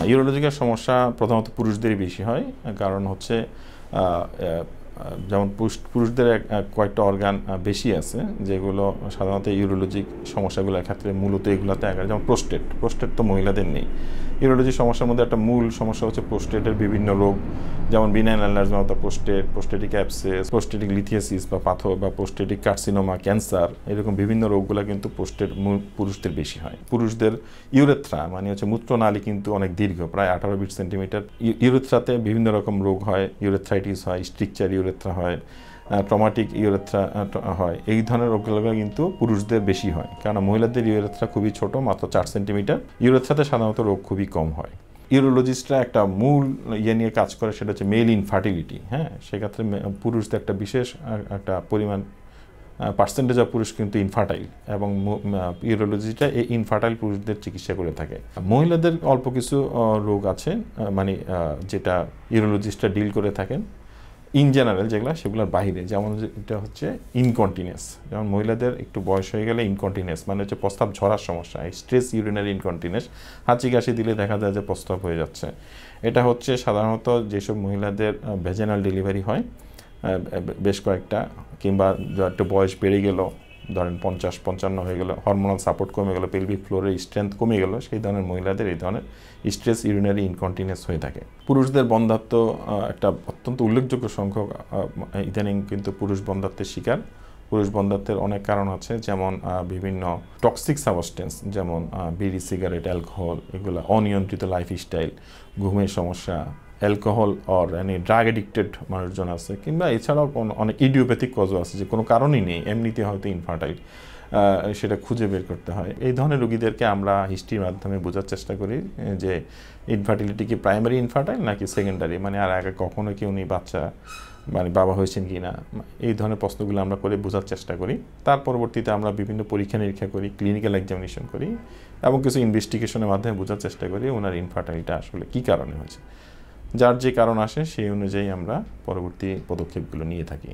Urological সমস্যা প্রধানত পুরুষদেরই বেশি হয়, কারণ হচ্ছে যেমন পুরুষদের কয়েকটা অর্গান বেশি আছে যেগুলো সাধারণত ইউরোলজিক সমস্যাগুলোর ক্ষেত্রে মূলত এগুলোতে আগে, যেমন প্রোস্টেট তো মহিলাদের নেই। ইউরোলজি সমস্যার মধ্যে একটা মূল সমস্যা হচ্ছে প্রোস্টেটের বিভিন্ন রোগ, যেমন benign enlargement of the prostate, prostatic abscess, prostatic lithiasis বা পাথর বা প্রোস্টেটিক কার্সিনোমা, ক্যান্সার, এরকম বিভিন্ন রোগগুলো কিন্তু পুরুষদের বেশি হয়। পুরুষদের ইউরেথ্রা মানে হচ্ছে মূত্রনালী কিন্তু অনেক দীর্ঘ, প্রায় 18-20 সেন্টিমিটার। ইউরেথ্রাতে বিভিন্ন রকম রোগ হয়, ইউরেথ্রাইটিস হয়, স্ট্রিকচার ইউরেথ্রা হয়, ট্রমাটিক ইউরেথ্রা হয়। এই ধরনের রোগগুলো কিন্তু পুরুষদের বেশি হয়, কারণ মহিলাদের ইউরেথ্রা খুবই ছোট, মাত্র 4 সেন্টিমিটার। ইউরেথ্রাতে সাধারণত রোগ খুবই কম হয়। ইউরোলজিস্টরা একটা মূল নিয়ে কাজ করে, সেটা হচ্ছে মেল ইনফার্টিলিটি। হ্যাঁ, সেক্ষেত্রে পুরুষদের একটা বিশেষ একটা পরিমাণ পার্সেন্টেজ অফ পুরুষ কিন্তু ইনফার্টাইল, এবং ইউরোলজিটা এই ইনফার্টাইল পুরুষদের চিকিৎসা করে থাকে। মহিলাদের অল্প কিছু রোগ আছে মানে যেটা ইউরোলজিস্টরা ডিল করে থাকেন ইন জেনারেল, সেগুলোর বাইরে, যেমন এটা হচ্ছে ইনকন্টিনেন্স। যেমন মহিলাদের একটু বয়স হয়ে গেলে ইনকন্টিনেন্স মানে হচ্ছে প্রস্তাব ঝরার সমস্যা, স্ট্রেস ইউরিনারি ইনকন্টিনেন্স, হাঁচি কাশি দিলে দেখা যায় যে প্রস্তাব হয়ে যাচ্ছে। এটা হচ্ছে সাধারণত যেসব মহিলাদের ভেজানাল ডেলিভারি হয় বেশ কয়েকটা, কিংবা একটু বয়স বেড়ে গেল, ধরেন 50-55 হয়ে গেল, হরমোনাল সাপোর্ট কমে গেল, পেলভিক ফ্লোরের স্ট্রেংথ কমে গেল, সেই ধরনের মহিলাদের এই ধরনের স্ট্রেস ইউরিনারি ইনকন্টিনেন্স হয়ে থাকে। পুরুষদের বন্ধ্যাত্ব একটা অত্যন্ত উল্লেখযোগ্য সংখ্যক ইদানিং কিন্তু পুরুষ বন্ধ্যাত্বের শিকার। পুরুষ বন্ধ্যাত্বের অনেক কারণ আছে, যেমন বিভিন্ন টক্সিক সাবস্টেন্স, যেমন বিড়ি, সিগারেট, অ্যালকোহল, এগুলো, অনিয়ন্ত্রিত লাইফস্টাইল, ঘুমের সমস্যা, অ্যালকোহল অর ড্রাগ এডিক্টেড মানুষজন আছে, কিংবা এছাড়াও অনেক ইডিওপ্যাথিক কজও আছে যে কোনো কারণই নেই, এমনিতে হয়তো ইনফার্টাইল, সেটা খুঁজে বের করতে হয়। এই ধরনের রোগীদেরকে আমরা হিস্ট্রির মাধ্যমে বোঝার চেষ্টা করি যে ইনফার্টিলিটি কি প্রাইমারি ইনফার্টাইল নাকি সেকেন্ডারি, মানে আর আগে কখনো কি উনি বাচ্চা মানে বাবা হয়েছেন কি না, এই ধরনের প্রশ্নগুলো আমরা করে বোঝার চেষ্টা করি। তার পরবর্তীতে আমরা বিভিন্ন পরীক্ষা নিরীক্ষা করি, ক্লিনিক্যাল এক্সামিনেশন করি, এবং কিছু ইনভেস্টিগেশনের মাধ্যমে বোঝার চেষ্টা করি ওনার ইনফার্টাইলটা আসলে কী কারণে হয়েছে। যার যে কারণ আসে সেই অনুযায়ী আমরা পরবর্তী পদক্ষেপগুলো নিয়ে থাকি।